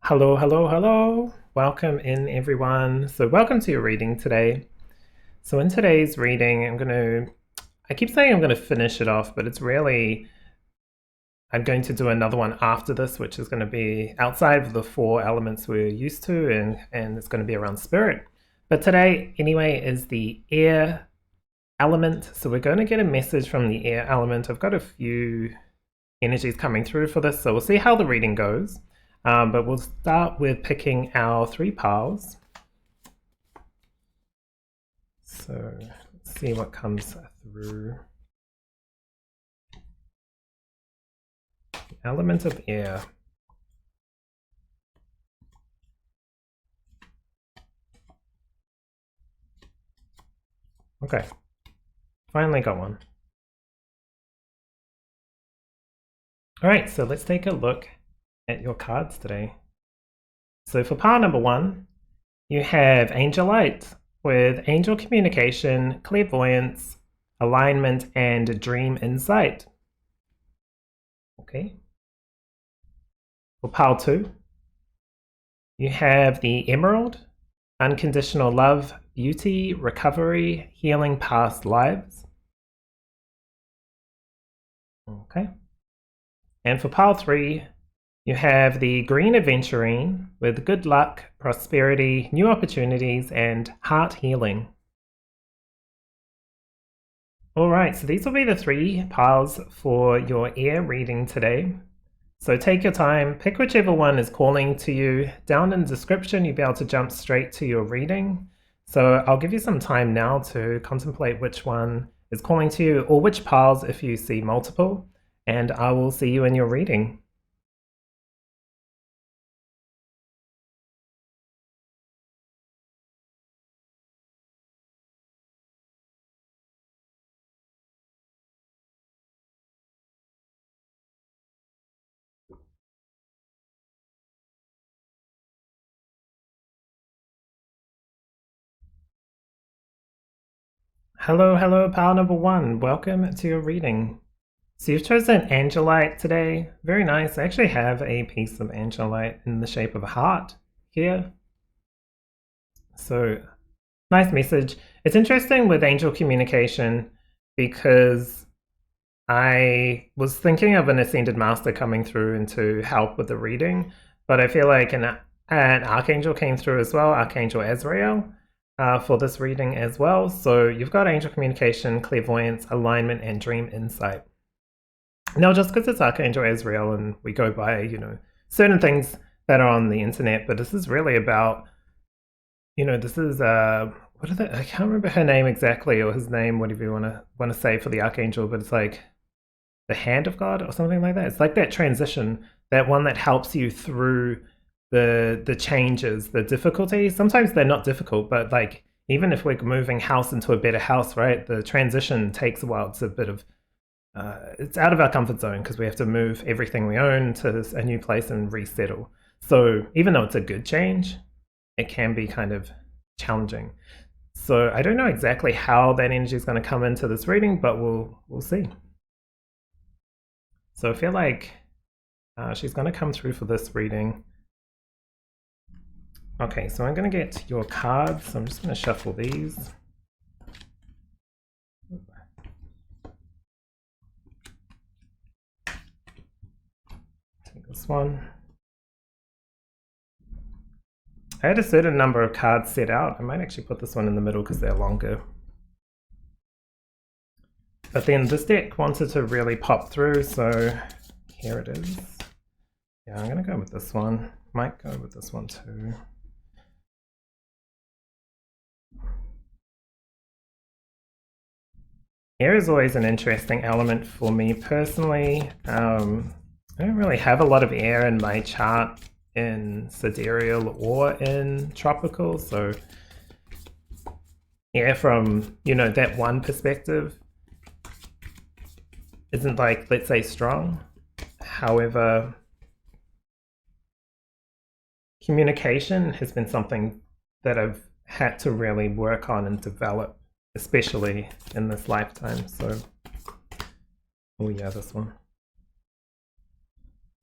Hello, hello, hello. Welcome in, everyone. So welcome to your reading today. So in today's reading, I keep saying I'm going to finish it off, but it's really, I'm going to do another one after this, which is going to be outside of the four elements we're used to, and it's going to be around spirit. But today, anyway, is the air element. So we're going to get a message from the air element. I've got a few energies coming through for this, so we'll see how the reading goes. But we'll start with picking our three piles. So let's see what comes through. Element of air. Okay, finally got one. All right, so let's take a look at your cards today. So for pile number one, you have Angelite with angel communication, clairvoyance, alignment, and dream insight. Okay. For pile two, you have the Emerald, unconditional love, beauty, recovery, healing past lives. Okay. And for pile three, you have the Green Adventurine with good luck, prosperity, new opportunities, and heart healing. Alright, so these will be the three piles for your air reading today. So take your time, pick whichever one is calling to you. Down in the description, you'll be able to jump straight to your reading. So I'll give you some time now to contemplate which one is calling to you, or which piles if you see multiple, and I will see you in your reading. Hello, hello, pile number one. Welcome to your reading. So you've chosen Angelite today. Very nice. I actually have a piece of Angelite in the shape of a heart here. So nice message. It's interesting with angel communication because I was thinking of an ascended master coming through and to help with the reading, but I feel like an archangel came through as well, Archangel Azrael, for this reading as well. So you've got angel communication, clairvoyance, alignment, and dream insight. Now, just because it's Archangel Azrael and we go by, certain things that are on the internet, but this is really about, this is what are they? I can't remember her name exactly, or his name, whatever you want to say for the archangel, but it's like the hand of God or something like that. It's like that transition, that one that helps you through the changes, the difficulties. Sometimes they're not difficult, but like even if we're moving house into a better house, right? The transition takes a while. It's a bit of it's out of our comfort zone because we have to move everything we own to a new place and resettle. So even though it's a good change, it can be kind of challenging. So I don't know exactly how that energy is going to come into this reading, but we'll see. So I feel like she's going to come through for this reading. Okay, so I'm going to get your cards. So I'm just going to shuffle these. Take this one. I had a certain number of cards set out. I might actually put this one in the middle because they're longer. But then this deck wanted to really pop through, so here it is. Yeah, I'm going to go with this one. Might go with this one too. Air is always an interesting element for me personally. I don't really have a lot of air in my chart in sidereal or in tropical, so air from, that one perspective isn't like, let's say, strong. However, communication has been something that I've had to really work on and develop, especially in this lifetime. So, oh yeah, this one.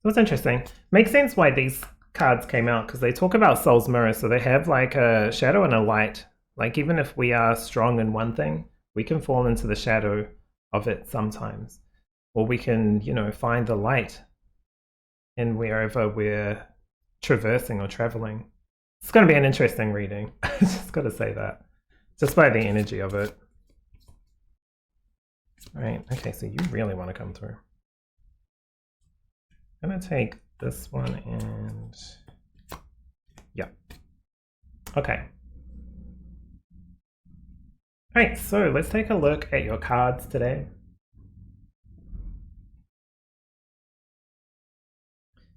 So it's interesting. Makes sense why these cards came out because they talk about soul's mirror, so they have like a shadow and a light. Like even if we are strong in one thing, we can fall into the shadow of it sometimes, or we can, you know, find the light in wherever we're traversing or traveling. It's going to be an interesting reading. I just got to say that, just by the energy of it. All right, okay, so you really want to come through. I'm going to take this one and yeah. Okay. All right, so let's take a look at your cards today.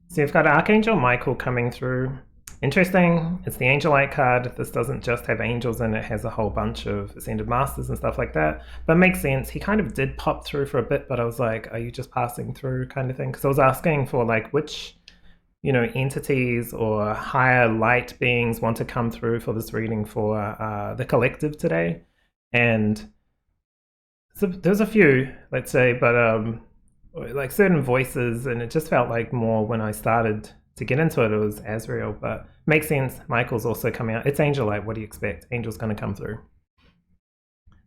So you've got Archangel Michael coming through. Interesting, it's the Angelite card. This doesn't just have angels in it, it has a whole bunch of Ascended Masters and stuff like that. But it makes sense. He kind of did pop through for a bit, but I was like, are you just passing through kind of thing? Because I was asking for like which, you know, entities or higher light beings want to come through for this reading for the collective today. And so there's a few, let's say, but like certain voices, and it just felt like more when I started to get into it, it was Azrael, but makes sense. Michael's also coming out. It's Angelite. What do you expect? Angel's going to come through.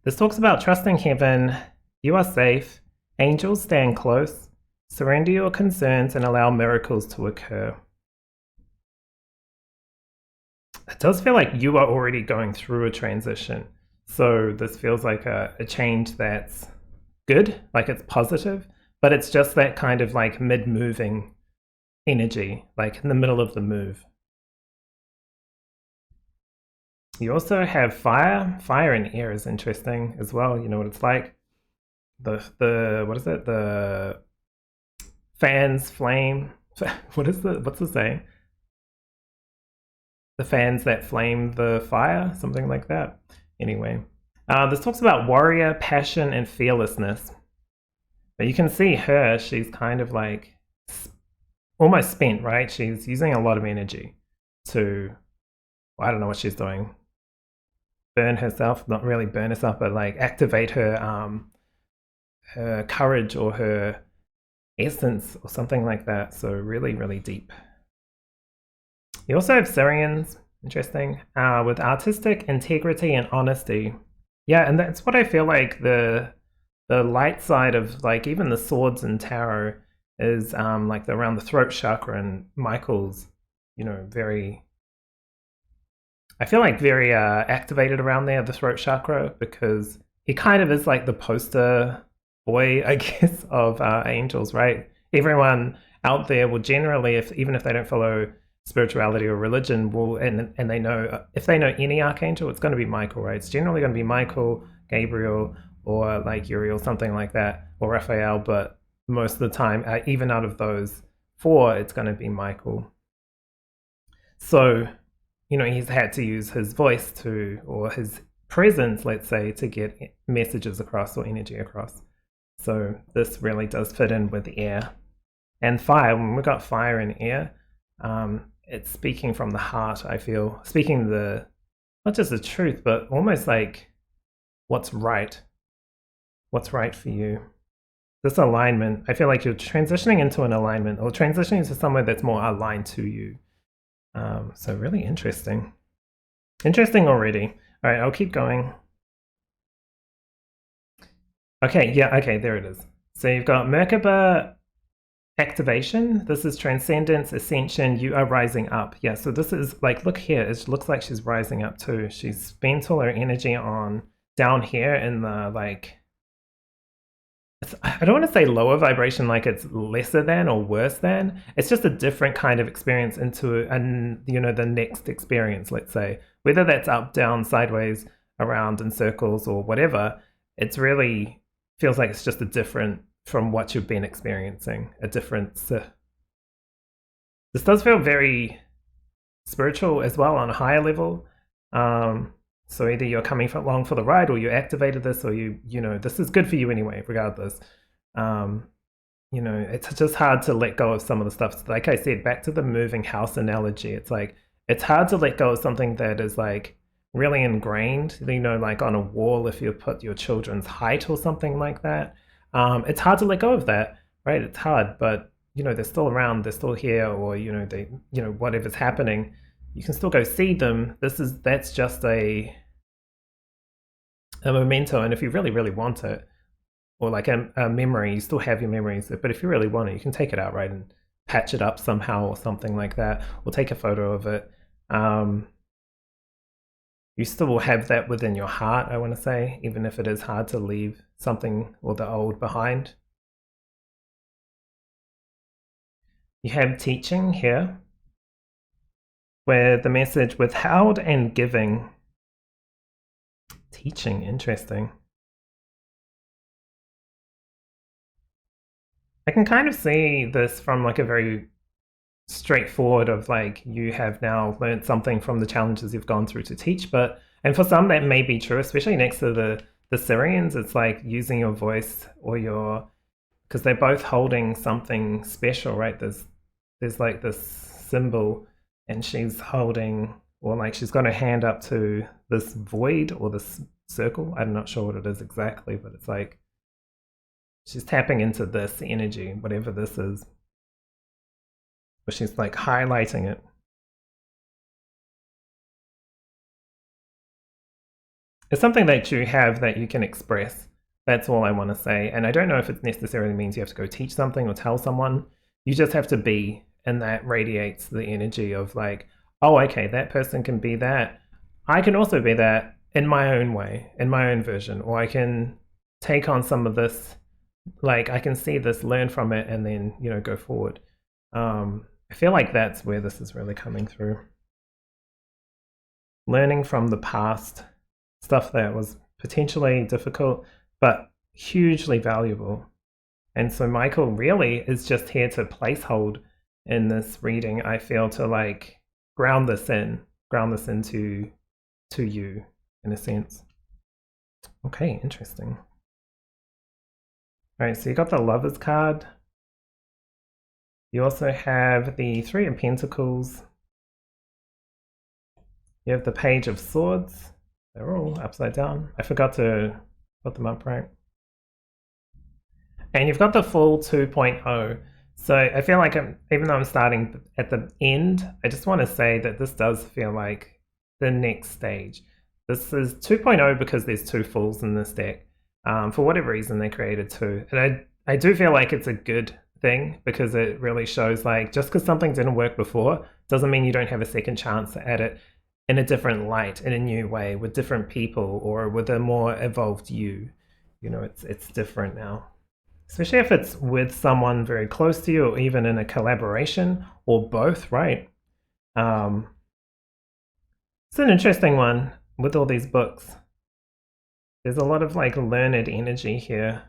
This talks about trusting heaven. You are safe. Angels stand close. Surrender your concerns and allow miracles to occur. It does feel like you are already going through a transition. So this feels like a change that's good, like it's positive, but it's just that kind of like mid-moving energy, like in the middle of the move. You also have fire. Fire and air is interesting as well. You know what it's like. The what is it? The fans flame. What's the saying? The fans that flame the fire, something like that. Anyway, this talks about warrior, passion, and fearlessness. But you can see her, she's kind of like almost spent, right? She's using a lot of energy to, well, I don't know what she's doing. Burn herself, not really burn herself, but like activate her her courage or her essence or something like that. So really, really deep. You also have Syrians, interesting, with artistic integrity and honesty. Yeah, and that's what I feel like the light side of like even the swords in tarot is like around the throat chakra, and Michael's, you know, very, I feel like very activated around there, the throat chakra, because he kind of is like the poster boy, I guess, of angels, right? Everyone out there will generally, even if they don't follow spirituality or religion, will and they know, if they know any archangel, it's going to be Michael, right? It's generally going to be Michael, Gabriel, or like Uriel, something like that, or Raphael, but most of the time, even out of those four, it's going to be Michael. So, you know, he's had to use his voice to, or his presence, let's say, to get messages across or energy across. So this really does fit in with air and fire. When we've got fire and air, it's speaking from the heart, I feel. Speaking the, not just the truth, but almost like what's right. What's right for you. This alignment, I feel like you're transitioning into an alignment or transitioning into somewhere that's more aligned to you. So really interesting. Interesting already. All right, I'll keep going. Okay, yeah, okay, there it is. So you've got Merkaba activation. This is transcendence, ascension, you are rising up. Yeah, so this is like, look here, it looks like she's rising up too. She's spent all her energy on down here in the like, I don't want to say lower vibration, like it's lesser than or worse than. It's just a different kind of experience into, and you know, the next experience, let's say, whether that's up, down, sideways, around, in circles, or whatever. It's really feels like it's just a different from what you've been experiencing. A difference. This does feel very spiritual as well on a higher level. So either you're coming along for the ride, or you activated this, or you know, this is good for you anyway, regardless. You know, it's just hard to let go of some of the stuff. Like I said, back to the moving house analogy, it's like, it's hard to let go of something that is like really ingrained, you know, like on a wall, if you put your children's height or something like that. It's hard to let go of that, right? It's hard, but they're still around, they're still here, or they, whatever's happening, you can still go see them. That's just a memento, and if you really, really want it, or like a memory, you still have your memories, but if you really want it, you can take it out, right, and patch it up somehow or something like that, or take a photo of it. You still will have that within your heart, I want to say, even if it is hard to leave something or the old behind. You have teaching here, where the message withheld and giving. Teaching, interesting. I can kind of see this from like a very straightforward of like, you have now learned something from the challenges you've gone through to teach, and for some that may be true, especially next to the Syrians. It's like using your voice or because they're both holding something special, right? There's like this symbol, and she's holding, or like she's got her hand up to this void or this circle. I'm not sure what it is exactly, but it's like she's tapping into this energy, whatever this is. But she's like highlighting it. It's something that you have that you can express. That's all I want to say. And I don't know if it necessarily means you have to go teach something or tell someone. You just have to be, and that radiates the energy of like, oh, okay, that person can be that. I can also be that in my own way, in my own version, or I can take on some of this, like I can see this, learn from it, and then, go forward. I feel like that's where this is really coming through. Learning from the past, stuff that was potentially difficult, but hugely valuable. And so Michael really is just here to placehold in this reading, I feel, to like ground this into you, in a sense. Okay, interesting. All right, so you got the Lover's card. You also have the Three of Pentacles. You have the Page of Swords. They're all upside down. I forgot to put them up right. And you've got the Fool 2.0. So I feel like even though I'm starting at the end, I just want to say that this does feel like the next stage. This is 2.0 because there's two Fools in this deck. For whatever reason, they created two. And I do feel like it's a good thing, because it really shows like, just because something didn't work before doesn't mean you don't have a second chance at it in a different light, in a new way, with different people, or with a more evolved you. It's different now. Especially if it's with someone very close to you, or even in a collaboration, or both, right? It's an interesting one with all these books. There's a lot of like learned energy here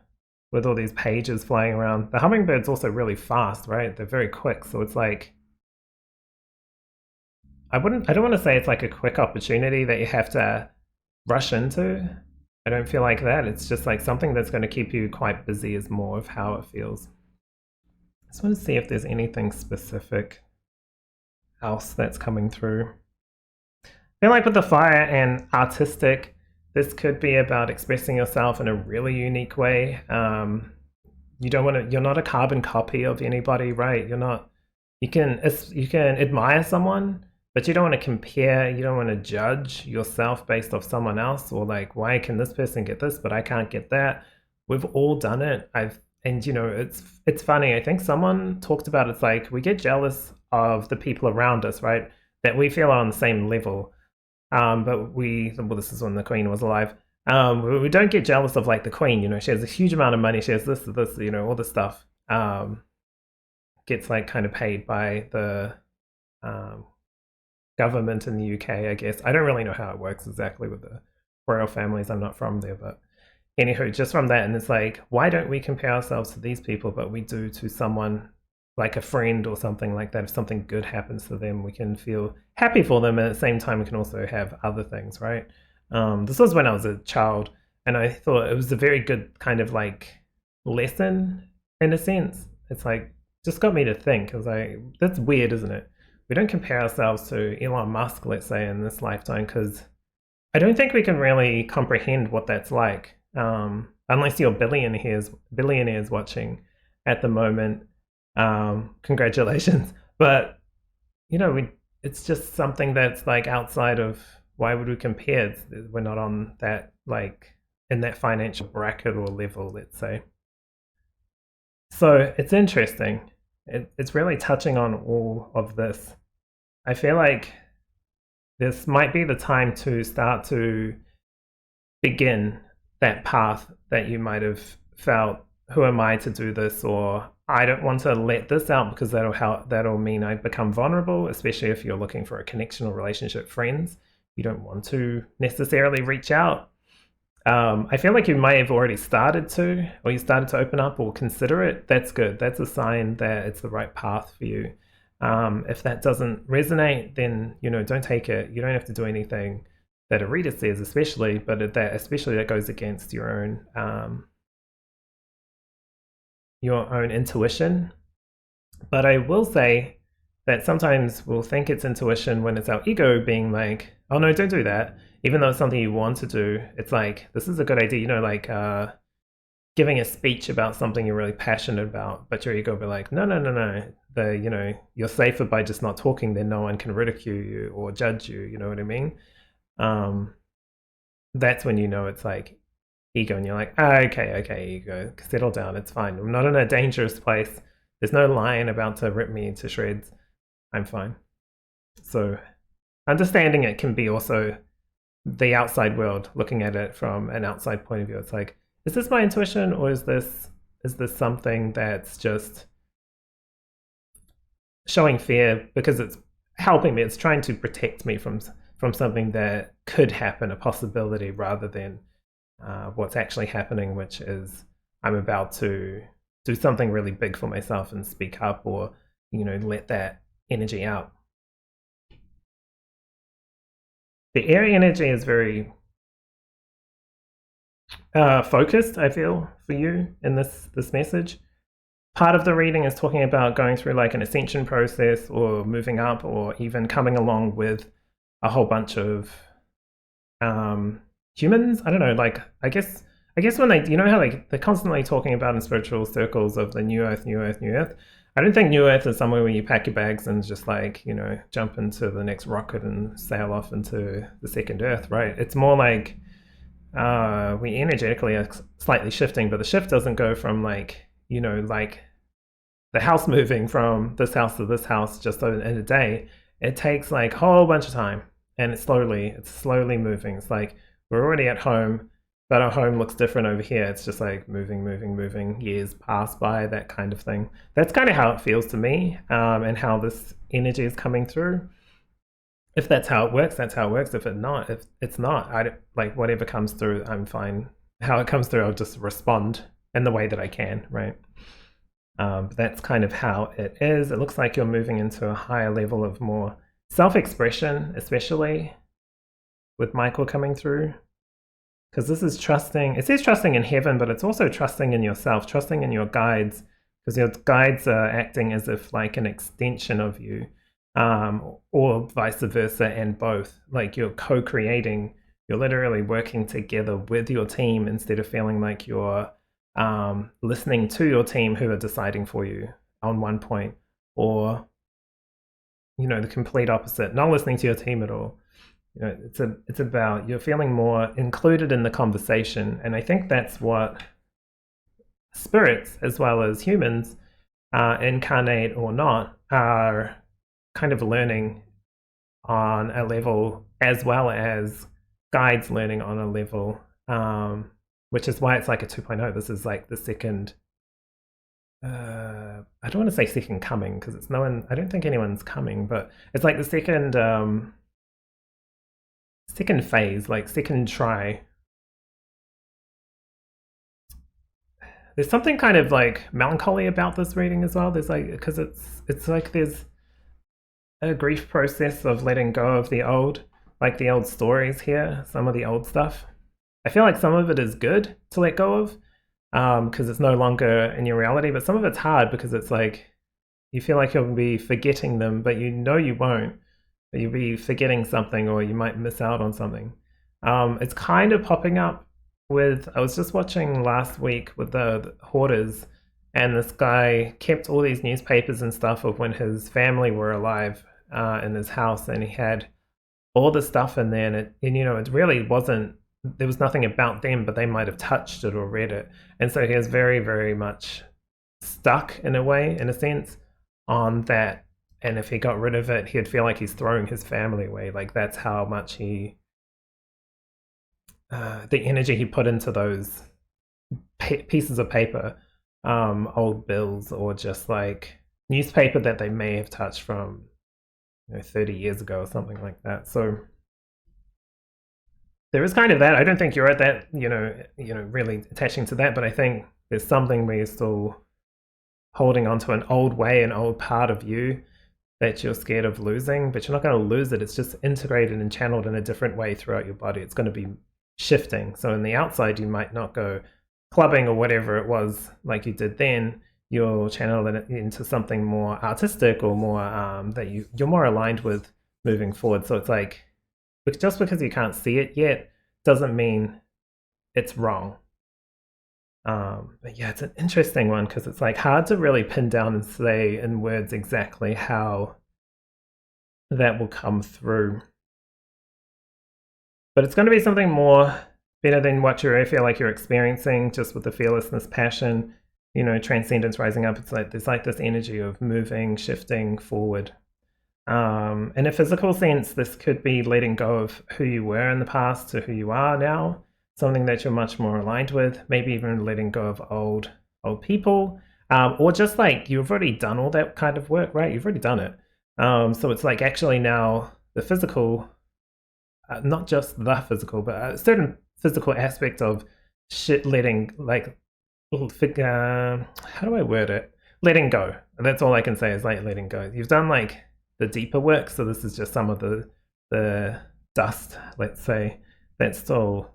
with all these pages flying around. The hummingbird's also really fast, right? They're very quick, so it's like, I don't want to say it's like a quick opportunity that you have to rush into. I don't feel like that. It's just like something that's going to keep you quite busy is more of how it feels. I just want to see if there's anything specific else that's coming through. I feel like with the fire and artistic, this could be about expressing yourself in a really unique way. You're not a carbon copy of anybody, right? You can admire someone, but you don't want to compare, you don't want to judge yourself based off someone else, or like, why can this person get this, but I can't get that? We've all done it. It's funny. I think someone talked about, it's like, we get jealous of the people around us, right? That we feel are on the same level. But this is when the Queen was alive. We don't get jealous of like the Queen, she has a huge amount of money, she has this, all this stuff. Gets like kind of paid by the government in the UK, I guess. I don't really know how it works exactly with the royal families. I'm not from there, but anywho, just from that, and it's like, why don't we compare ourselves to these people, but we do to someone like a friend or something like that? If something good happens to them, we can feel happy for them, and at the same time we can also have other things, right? This was when I was a child, and I thought it was a very good kind of like lesson in a sense. It's like, just got me to think. I was like, that's weird, isn't it? We don't compare ourselves to Elon Musk, let's say, in this lifetime, because I don't think we can really comprehend what that's like, unless you're billionaires watching at the moment. Congratulations. But it's just something that's like outside of, why would we compare? We're not on that, like, in that financial bracket or level, let's say. So it's interesting. It's really touching on all of this. I feel like this might be the time to start to begin that path that you might have felt, who am I to do this, or I don't want to let this out because that'll mean I become vulnerable, especially if you're looking for a connection or relationship, friends. You don't want to necessarily reach out. I feel like you may have already started to, or you started to open up or consider it. That's good. That's a sign that it's the right path for you. If that doesn't resonate, then don't take it. You don't have to do anything that a reader says, especially, but especially that goes against your own intuition. But I will say that sometimes we'll think it's intuition when it's our ego being like, oh no, don't do that. Even though it's something you want to do, it's like, this is a good idea, like giving a speech about something you're really passionate about, but your ego will be like, no. You're safer by just not talking, then no one can ridicule you or judge you, you know what I mean? That's when it's like ego, and you're like, okay, ego, settle down, it's fine. I'm not in a dangerous place. There's no lion about to rip me into shreds. I'm fine. So understanding it can be also the outside world, looking at it from an outside point of view. It's like, is this my intuition, or is this something that's just showing fear because it's helping me? It's trying to protect me from something that could happen, a possibility, rather than what's actually happening, which is I'm about to do something really big for myself and speak up, or let that energy out. The airy energy is very focused, I feel, for you in this message. Part of the reading is talking about going through like an ascension process, or moving up, or even coming along with a whole bunch of humans. I don't know, like I guess when they, how like they're constantly talking about in spiritual circles of the new earth. I don't think new earth is somewhere where you pack your bags and just like jump into the next rocket and sail off into the second earth, right? It's more like we energetically are slightly shifting, but the shift doesn't go from like like the house moving from this house to this house just in a day. It takes like a whole bunch of time, and it's slowly moving. It's like we're already at home, but our home looks different over here. It's just like moving. Years pass by, that kind of thing. That's kind of how it feels to me, and how this energy is coming through. If that's how it works, that's how it works. If it's not, I don't, like, whatever comes through, I'm fine. How it comes through, I'll just respond in the way that I can, right? But that's kind of how it is. It looks like you're moving into a higher level of more self-expression, especially with Michael coming through. Because this is trusting, it says trusting in heaven, but it's also trusting in yourself, trusting in your guides, because your guides are acting as if like an extension of you, or vice versa, and both. Like you're co-creating, you're literally working together with your team instead of feeling like you're listening to your team who are deciding for you on one point, or the complete opposite, not listening to your team at all. It's about you're feeling more included in the conversation, and I think that's what spirits as well as humans, incarnate or not, are kind of learning on a level, as well as guides learning on a level, which is why it's like a 2.0. This is like the second, I don't want to say second coming, because it's no one, I don't think anyone's coming, but it's like the second phase, like second try. There's something kind of like melancholy about this reading as well. There's like, because it's like there's a grief process of letting go of the old, like the old stories here, some of the old stuff. I feel like some of it is good to let go of, because it's no longer in your reality, but some of it's hard because it's like you feel like you'll be forgetting them, but you won't. But you'll be forgetting something, or you might miss out on something. It's kind of popping up with, I was just watching last week with the Hoarders, and this guy kept all these newspapers and stuff of when his family were alive in his house, and he had all the stuff in there, and it really wasn't, there was nothing about them, but they might have touched it or read it. And so he was very, very much stuck in a way, in a sense, on that. And if he got rid of it, he'd feel like he's throwing his family away. Like that's how much the energy he put into those pieces of paper, old bills, or just like newspaper that they may have touched from 30 years ago or something like that. So there is kind of that. I don't think you're at that, really attaching to that, but I think there's something where you're still holding on to an old way, an old part of you that you're scared of losing, but you're not going to lose it. It's just integrated and channeled in a different way throughout your body. It's going to be shifting. So in the outside, you might not go clubbing or whatever it was like you did then. You'll channel it into something more artistic or more that you're more aligned with moving forward. So it's like, just because you can't see it yet doesn't mean it's wrong. But yeah, it's an interesting one because it's like hard to really pin down and say in words exactly how that will come through. But it's going to be something more better than what you feel like you're experiencing, just with the fearlessness, passion, transcendence rising up. It's like there's like this energy of moving, shifting forward. In a physical sense, this could be letting go of who you were in the past to who you are now, something that you're much more aligned with, maybe even letting go of old people, or just like you've already done all that kind of work, right? You've already done it. So it's like actually now the physical, not just the physical, but a certain physical aspect of shit letting, like, how do I word it? Letting go. And that's all I can say is like letting go. You've done like the deeper work, so this is just some of the dust, let's say, that still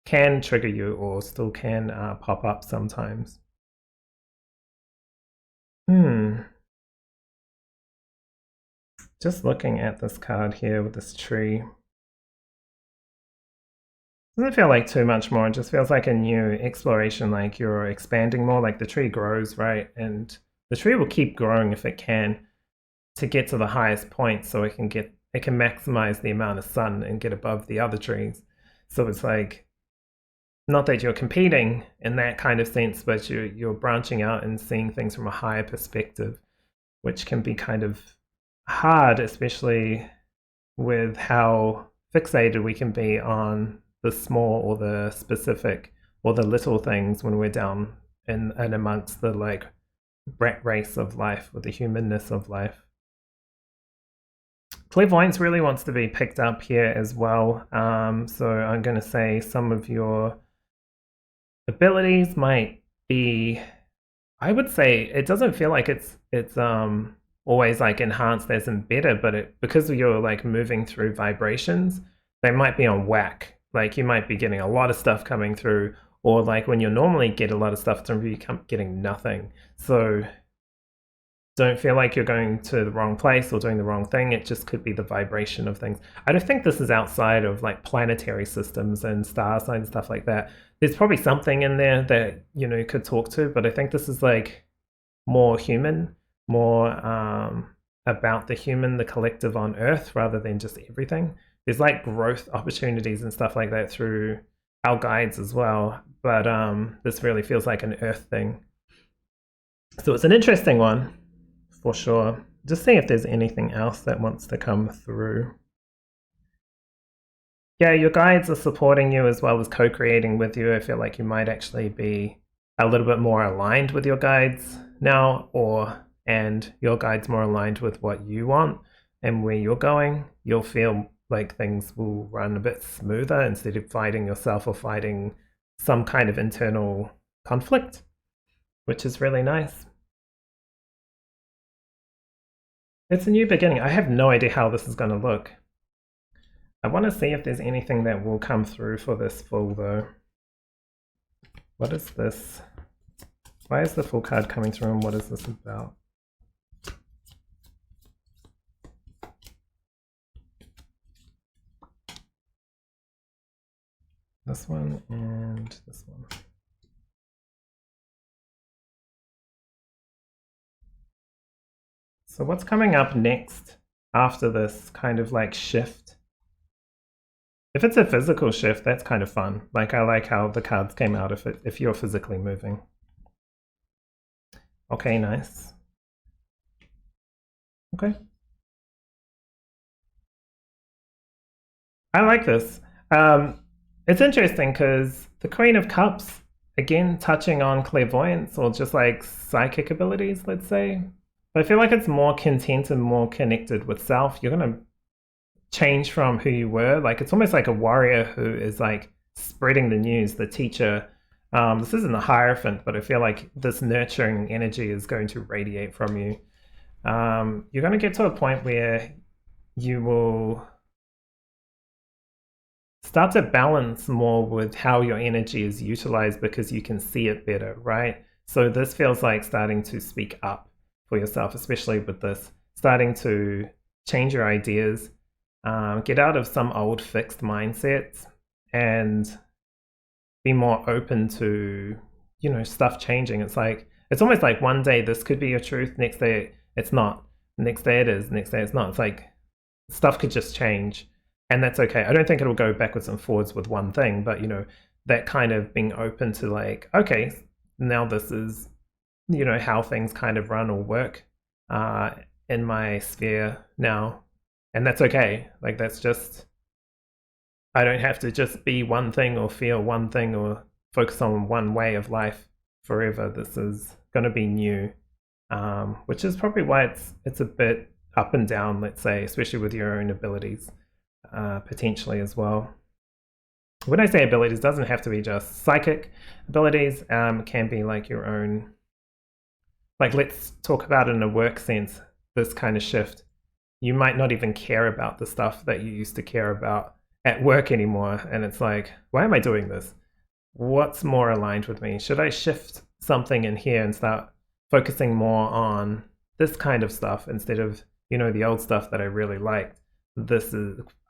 can trigger you or still can pop up sometimes. Just looking at this card here with this tree. Doesn't feel like too much more. It just feels like a new exploration, like you're expanding more, like the tree grows, right? And the tree will keep growing if it can to get to the highest point so it can maximize the amount of sun and get above the other trees. So it's like, not that you're competing in that kind of sense, but you're branching out and seeing things from a higher perspective, which can be kind of hard, especially with how fixated we can be on the small or the specific or the little things when we're down in amongst the like rat race of life or the humanness of life. Clairvoyance really wants to be picked up here as well. So I'm going to say some of your abilities might be, I would say it doesn't feel like it's always like enhanced as in better, but because you're like moving through vibrations, they might be on whack. Like you might be getting a lot of stuff coming through, or like when you normally get a lot of stuff through, you come getting nothing. So don't feel like you're going to the wrong place or doing the wrong thing. It just could be the vibration of things. I don't think this is outside of like planetary systems and star signs and stuff like that. There's probably something in there that could talk to, but I think this is like more human, more about the human, the collective on Earth, rather than just everything. There's like growth opportunities and stuff like that through our guides as well, but this really feels like an Earth thing. So it's an interesting one, for sure. Just see if there's anything else that wants to come through. Yeah, your guides are supporting you as well as co-creating with you. I feel like you might actually be a little bit more aligned with your guides now, and your guides more aligned with what you want and where you're going. You'll feel like things will run a bit smoother instead of fighting yourself or fighting some kind of internal conflict, which is really nice. It's a new beginning. I have no idea how this is going to look. I want to see if there's anything that will come through for this full though. What is this? Why is the full card coming through and what is this about? This one and this one. So what's coming up next after this kind of like shift? If it's a physical shift, that's kind of fun. Like I like how the cards came out if you're physically moving. Okay, nice. Okay. I like this. It's interesting because the Queen of Cups, again, touching on clairvoyance or just like psychic abilities, let's say. But I feel like it's more content and more connected with self. You're going to change from who you were. Like it's almost like a warrior who is like spreading the news, the teacher. This isn't a hierophant, but I feel like this nurturing energy is going to radiate from you. You're going to get to a point where you will start to balance more with how your energy is utilized because you can see it better, right? So this feels like starting to speak up for yourself, especially with this, starting to change your ideas, get out of some old fixed mindsets and be more open to, you know, stuff changing. It's like, it's almost like one day this could be your truth, next day it's not, next day it is, next day it's not. It's like stuff could just change. And that's okay. I don't think it'll go backwards and forwards with one thing, but you know, that kind of being open to like, okay, now this is, you know, how things kind of run or work in my sphere now. And that's okay. Like that's just, I don't have to just be one thing or feel one thing or focus on one way of life forever. This is going to be new, which is probably why it's a bit up and down, let's say, especially with your own abilities. Potentially as well. When I say abilities, it doesn't have to be just psychic abilities. Can be like your own, like let's talk about it in a work sense, this kind of shift. You might not even care about the stuff that you used to care about at work anymore. And it's like, why am I doing this? What's more aligned with me? Should I shift something in here and start focusing more on this kind of stuff instead of, you know, the old stuff that I really liked?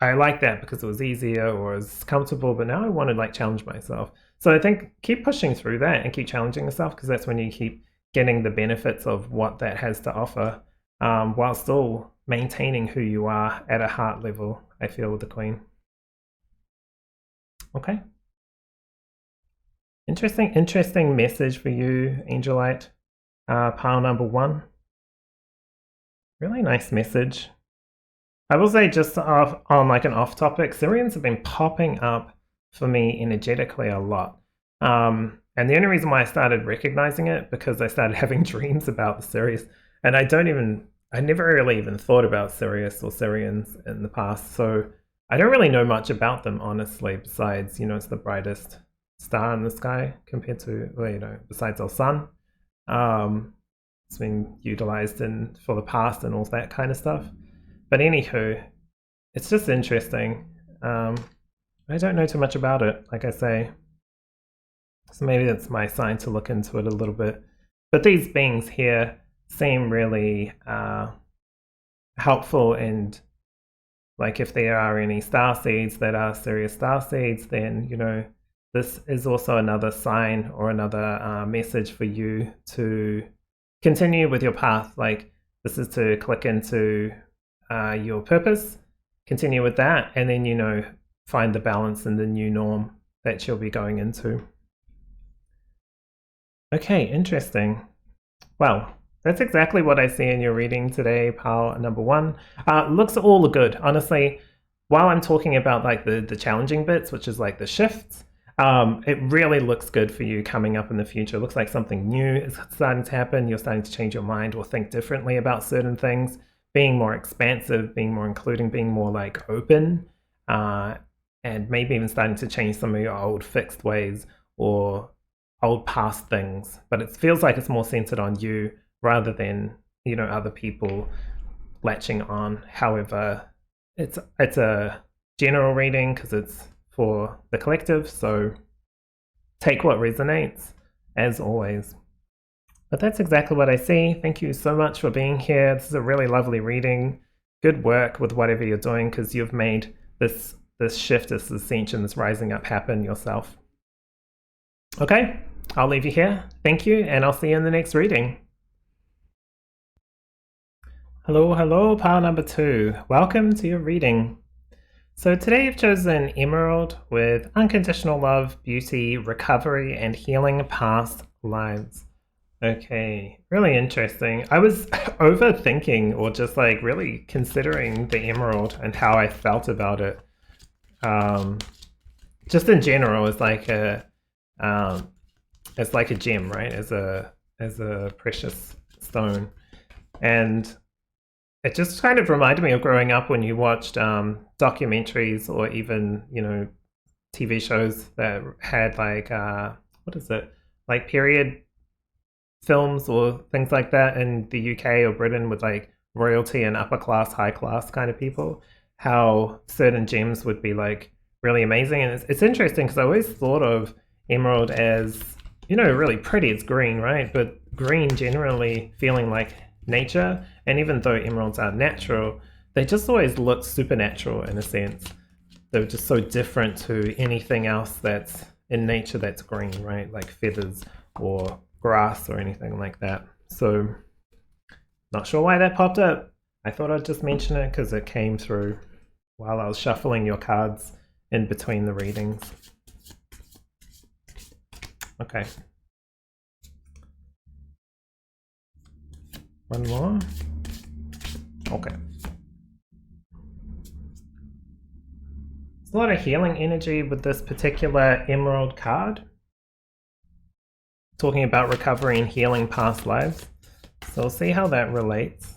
I like that because it was easier or it was comfortable, but now I want to like challenge myself. So I think keep pushing through that and keep challenging yourself because that's when you keep getting the benefits of what that has to offer, while still maintaining who you are at a heart level, I feel, with the Queen. Okay. Interesting message for you, Angelite. Pile number 1. Really nice message. I will say, just on like an off topic, Syrians have been popping up for me energetically a lot. And the only reason why I started recognizing it because I started having dreams about the Sirius. And I never really even thought about Sirius or Syrians in the past. So I don't really know much about them, honestly, besides, you know, it's the brightest star in the sky compared to, well, you know, besides our sun. It's been utilized for the past and all that kind of stuff. But anywho, it's just interesting. I don't know too much about it, like I say. So maybe that's my sign to look into it a little bit. But these beings here seem really helpful, and like if there are any star seeds that are serious star seeds, then, you know, this is also another sign or another message for you to continue with your path. Like this is to click into your purpose, continue with that, and then, you know, find the balance in the new norm that you'll be going into. Okay, interesting. Well, that's exactly what I see in your reading today, pile number 1. Looks all good, honestly. While I'm talking about like the challenging bits, which is like the shifts, it really looks good for you coming up in the future. It looks like something new is starting to happen. You're starting to change your mind or think differently about certain things, being more expansive, being more including, being more like open, and maybe even starting to change some of your old fixed ways or old past things. But it feels like it's more centered on you rather than, you know, other people latching on. However, it's a general reading because it's for the collective, so take what resonates, as always. But that's exactly what I see. Thank you so much for being here. This is a really lovely reading. Good work with whatever you're doing because you've made this shift, this ascension, this rising up happen yourself. Okay, I'll leave you here. Thank you, and I'll see you in the next reading. Hello, hello, pile number 2. Welcome to your reading. So today you've chosen Emerald with unconditional love, beauty, recovery, and healing past lives. Okay, really interesting. I was overthinking or just like really considering the Emerald and how I felt about it. Just in general, it's like a gem, right? As a precious stone, and it just kind of reminded me of growing up when you watched documentaries or even TV shows that had like what is it, like period films or things like that in the UK or Britain with like royalty and upper class, high class kind of people. How certain gems would be like really amazing, and it's interesting because I always thought of emerald as really pretty. It's green, right? But green generally feeling like nature, and even though emeralds are natural, they just always look supernatural in a sense. They're just so different to anything else that's in nature that's green, right? Like feathers or grass or anything like that. So not sure why that popped up. I thought I'd just mention it because it came through while I was shuffling your cards in between the readings. Okay. One more. Okay. There's a lot of healing energy with this particular emerald card. Talking about recovery and healing past lives. So we'll see how that relates.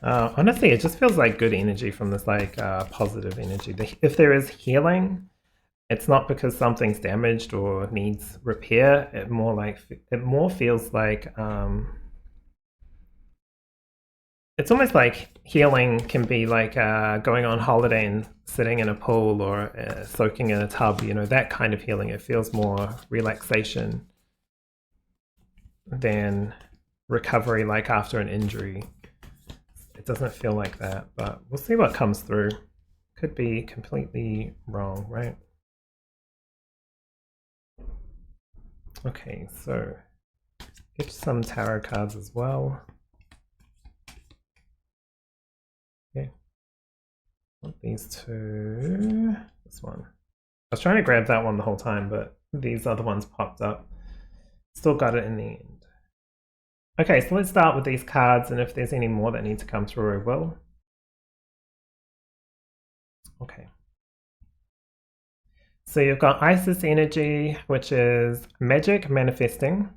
Honestly, it just feels like good energy from this like positive energy. If there is healing, it's not because something's damaged or needs repair. It more feels like it's almost like healing can be like going on holiday and sitting in a pool or soaking in a tub. That kind of healing. It feels more relaxation than recovery, like after an injury. It doesn't feel like that, but we'll see what comes through. Could be completely wrong, right? Okay, so get some tarot cards as well. Okay, I want these two. This one. I was trying to grab that one the whole time, but these other ones popped up. Still got it in the end. Okay, so let's start with these cards, and if there's any more that need to come through, I will. Okay. So you've got Isis energy, which is magic manifesting.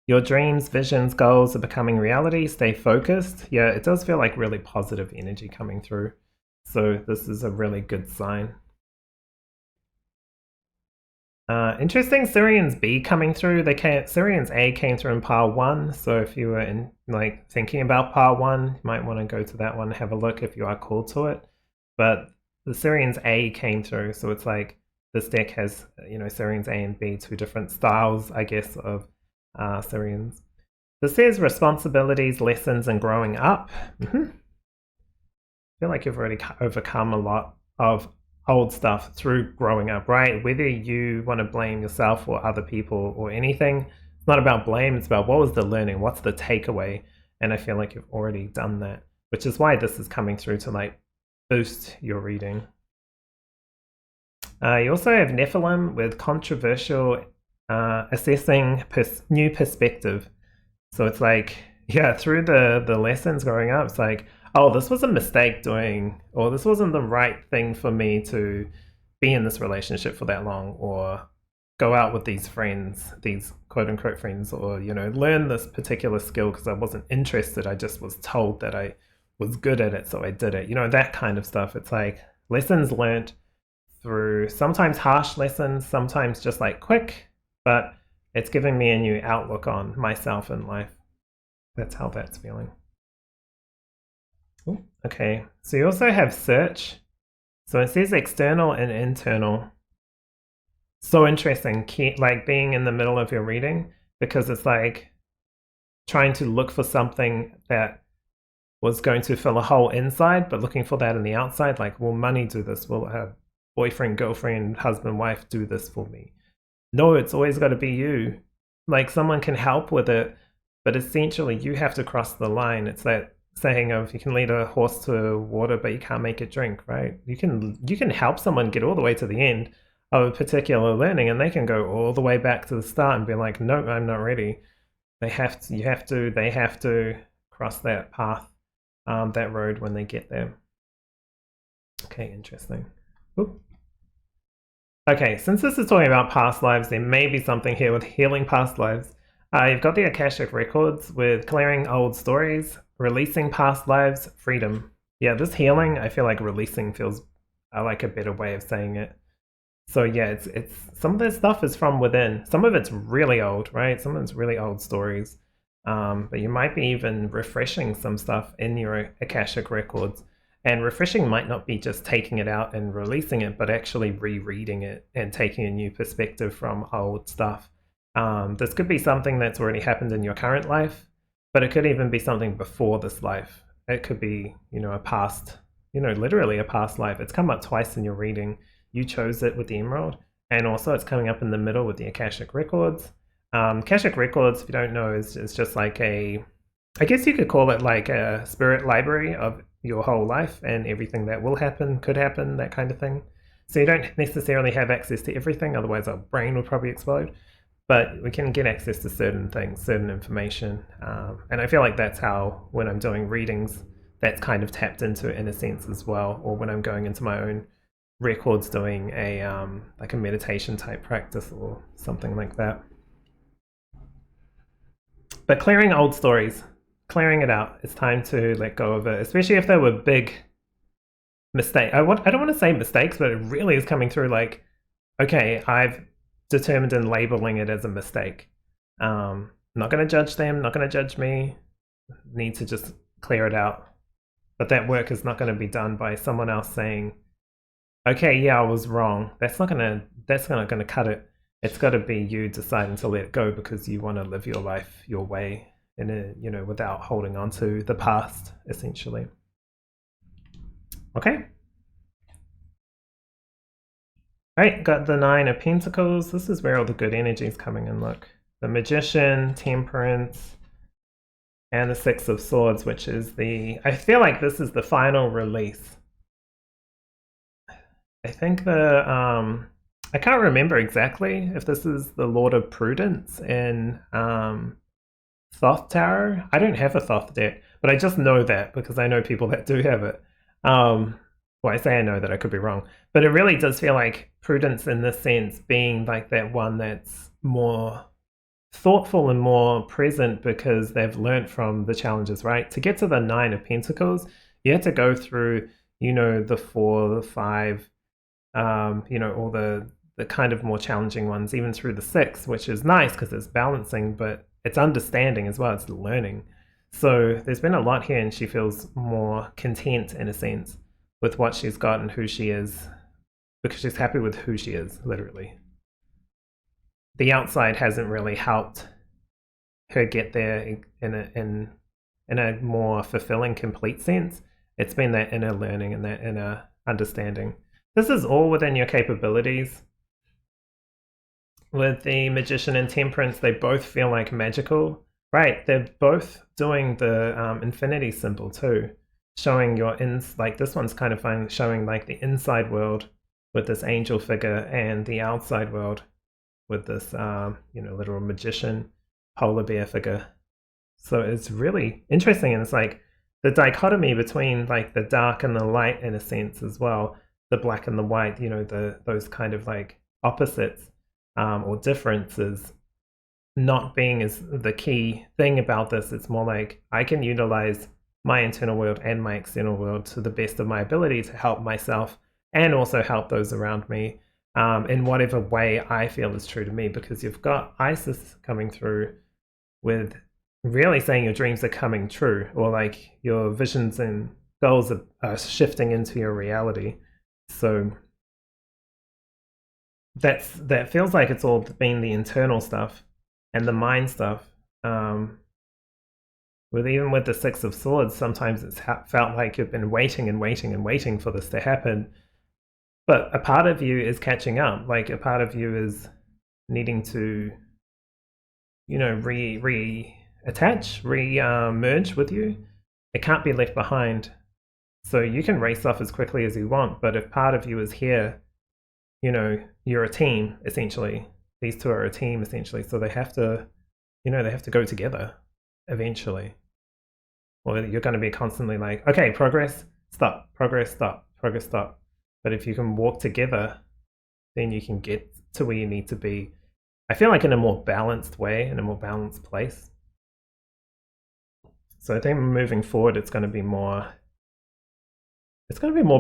Your dreams, visions, goals are becoming reality. Stay focused. Yeah, it does feel like really positive energy coming through. So this is a really good sign. Interesting, Syrian's B coming through. Syrian's A came through in pile 1, so if you were thinking about pile 1, you might want to go to that one, have a look if you are called to it. But the Syrian's A came through, so it's like this deck has Syrian's A and B, two different styles, I guess, of Syrians. This says responsibilities, lessons, and growing up. I feel like you've already overcome a lot of old stuff through growing up, right? Whether you want to blame yourself or other people or anything, it's not about blame, it's about what was the learning, what's the takeaway, and I feel like you've already done that, which is why this is coming through to like boost your reading. You also have Nephilim with controversial, assessing new perspective. So it's like, yeah, through the lessons growing up, it's like, oh, this was a mistake doing, or this wasn't the right thing for me to be in this relationship for that long, or go out with these friends, these quote unquote friends, or, learn this particular skill because I wasn't interested. I just was told that I was good at it, so I did it. That kind of stuff. It's like lessons learned through sometimes harsh lessons, sometimes just like quick, but it's giving me a new outlook on myself and life. That's how that's feeling. Ooh, okay, so you also have search. So it says external and internal. So interesting, like being in the middle of your reading, because it's like trying to look for something that was going to fill a hole inside, but looking for that in the outside. Like, will money do this? Will a boyfriend, girlfriend, husband, wife do this for me? No, it's always got to be you. Like someone can help with it, but essentially you have to cross the line. It's that saying of you can lead a horse to water, but you can't make it drink, right? You can help someone get all the way to the end of a particular learning, and they can go all the way back to the start and be like, no, I'm not ready. They have to cross that path, that road when they get there. Okay, interesting. Oop. Okay, since this is talking about past lives, there may be something here with healing past lives. You've got the Akashic Records with clearing old stories, releasing past lives, freedom. Yeah, this healing, I feel like releasing feels like a better way of saying it. So yeah, it's some of this stuff is from within. Some of it's really old, right? Some of it's really old stories. But you might be even refreshing some stuff in your Akashic Records. And refreshing might not be just taking it out and releasing it, but actually rereading it and taking a new perspective from old stuff. This could be something that's already happened in your current life, but it could even be something before this life. It could be, a past, literally a past life. It's come up twice in your reading. You chose it with the Emerald, and also it's coming up in the middle with the Akashic Records. Akashic Records, if you don't know, is just like I guess you could call it like a spirit library of your whole life and everything that will happen, could happen, that kind of thing. So you don't necessarily have access to everything, otherwise our brain would probably explode. But we can get access to certain things, certain information. And I feel like that's how, when I'm doing readings, that's kind of tapped into in a sense as well. Or when I'm going into my own records doing a like a meditation type practice or something like that. But clearing old stories, clearing it out. It's time to let go of it, especially if there were big mistakes. I don't want to say mistakes, but it really is coming through like, okay, I've determined in labeling it as a mistake. Not going to judge them, not going to judge me. Need to just clear it out. But that work is not going to be done by someone else saying, okay, yeah, I was wrong. That's not going to cut it. It's got to be you deciding to let it go because you want to live your life your way, without holding on to the past, essentially. Okay. All right, got the 9 of Pentacles. This is where all the good energy is coming in. Look, the Magician, Temperance, and the 6 of Swords, which is I feel like this is the final release. I think I can't remember exactly if this is the Lord of Prudence in Thoth Tarot. I don't have a Thoth deck, but I just know that because I know people that do have it. Well, I say I know that, I could be wrong. But it really does feel like Prudence in this sense being like that one that's more thoughtful and more present because they've learned from the challenges, right? To get to the 9 of Pentacles, you have to go through, the 4, the 5, all the kind of more challenging ones, even through the 6, which is nice because it's balancing, but it's understanding as well, it's learning. So there's been a lot here and she feels more content in a sense with what she's got and who she is because she's happy with who she is, literally. The outside hasn't really helped her get there in a more fulfilling, complete sense. It's been that inner learning and that inner understanding. This is all within your capabilities. With the Magician and Temperance, they both feel like magical. Right, they're both doing the infinity symbol too, showing like this one's kind of fun, showing like the inside world with this angel figure and the outside world with this, literal magician polar bear figure. So it's really interesting, and it's like the dichotomy between like the dark and the light in a sense as well, the black and the white, those kind of like opposites or differences not being as the key thing about this. It's more like I can utilize my internal world and my external world to the best of my ability to help myself and also help those around me in whatever way I feel is true to me, because you've got Isis coming through with really saying your dreams are coming true, or like your visions and goals are shifting into your reality. So that feels like it's all been the internal stuff and the mind stuff. Even with the 6 of Swords, sometimes it's felt like you've been waiting and waiting and waiting for this to happen. But a part of you is catching up. Like a part of you is needing to, reassess re-attach, re-merge with you. It can't be left behind. So you can race off as quickly as you want, but if part of you is here, you know, you're a team, essentially. These two are a team, essentially. So they have to, you know, they have to go together eventually. Or you're going to be constantly like, okay, progress, stop, progress, stop, progress, stop. But if you can walk together, then you can get to where you need to be. I feel like in a more balanced way, in a more balanced place. So I think moving forward, it's going to be more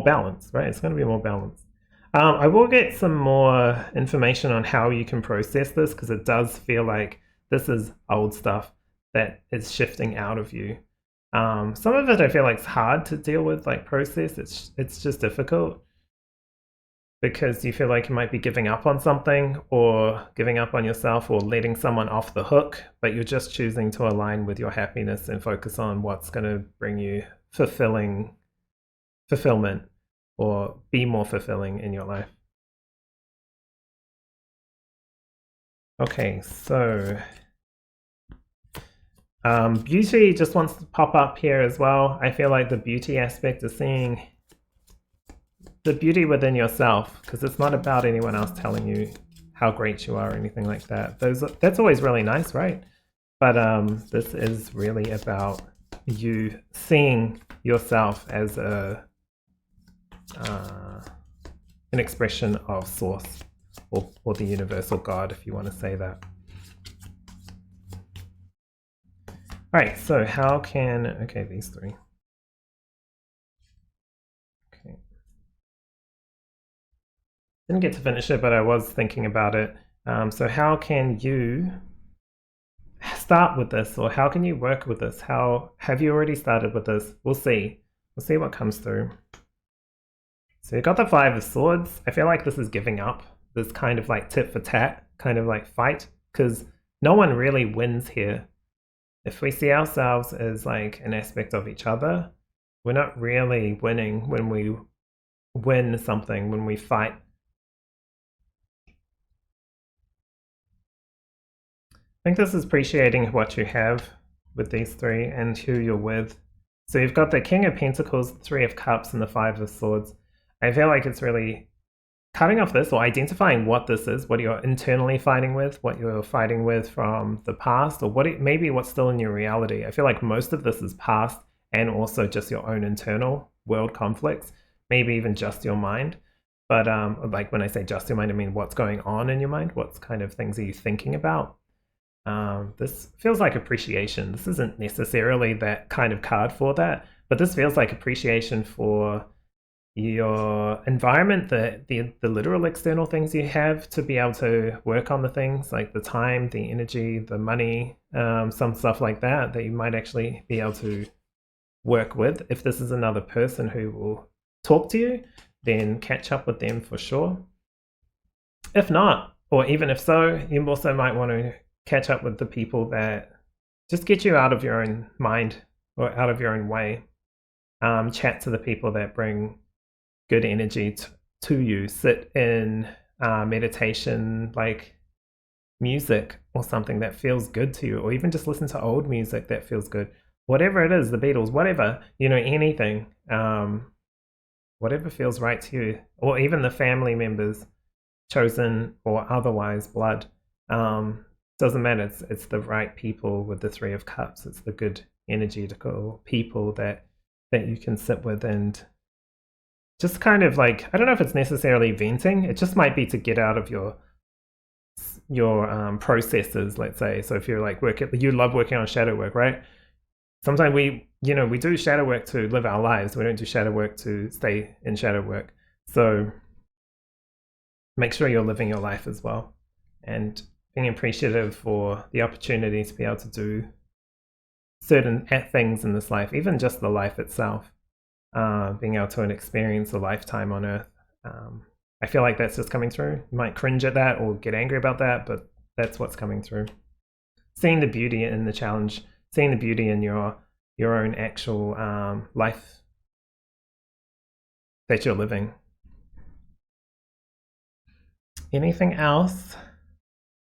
balanced, right? It's going to be more balanced. I will get some more information on how you can process this, because it does feel like this is old stuff that is shifting out of you. Some of it I feel like it's hard to deal with, like process. It's just difficult because you feel like you might be giving up on something or giving up on yourself or letting someone off the hook, but you're just choosing to align with your happiness and focus on what's going to bring you fulfillment or be more fulfilling in your life. Okay, so beauty just wants to pop up here as well. I feel like the beauty aspect is seeing the beauty within yourself, because it's not about anyone else telling you how great you are or anything like that. That's always really nice, right? But this is really about you seeing yourself as an expression of source, or the universal God, if you want to say that. All right, so how can, okay, these three. Okay. Didn't get to finish it, but I was thinking about it. So how can you start with this, or how can you work with this? How have you already started with this? We'll see. We'll see what comes through. So you got the Five of Swords. I feel like this is giving up. This kind of like tit for tat, kind of like fight, because no one really wins here. If we see ourselves as like an aspect of each other, we're not really winning when we win something, when we fight. I think this is appreciating what you have with these three and who you're with. So you've got the King of Pentacles, the Three of Cups, and the Five of Swords. I feel like it's really cutting off this, or identifying what this is, what you're internally fighting with, what you're fighting with from the past, or maybe what's still in your reality. I feel like most of this is past and also just your own internal world conflicts, maybe even just your mind. But like when I say just your mind, I mean what's going on in your mind, what kind of things are you thinking about? This feels like appreciation. This isn't necessarily that kind of card for that, but this feels like appreciation for your environment, the literal external things you have to be able to work on the things, like the time, the energy, the money, some stuff like that you might actually be able to work with. If this is another person who will talk to you, then catch up with them for sure. If not, or even if so, you also might want to catch up with the people that just get you out of your own mind or out of your own way. Chat to the people that bring good energy to you. Sit in meditation, like music or something that feels good to you, or even just listen to old music that feels good. Whatever it is, the Beatles, whatever, you know, anything, whatever feels right to you, or even the family members, chosen or otherwise, blood. Doesn't matter. It's the right people with the Three of Cups. It's the good energetical people that you can sit with and just kind of like, I don't know if it's necessarily venting. It just might be to get out of your processes, let's say. So if you're like you love working on shadow work, right? Sometimes we do shadow work to live our lives. We don't do shadow work to stay in shadow work. So make sure you're living your life as well, and being appreciative for the opportunity to be able to do certain things in this life, even just the life itself, being able to experience a lifetime on Earth. I feel like that's just coming through. You might cringe at that or get angry about that, but that's what's coming through. Seeing the beauty in the challenge, seeing the beauty in your own actual life that you're living. Anything else?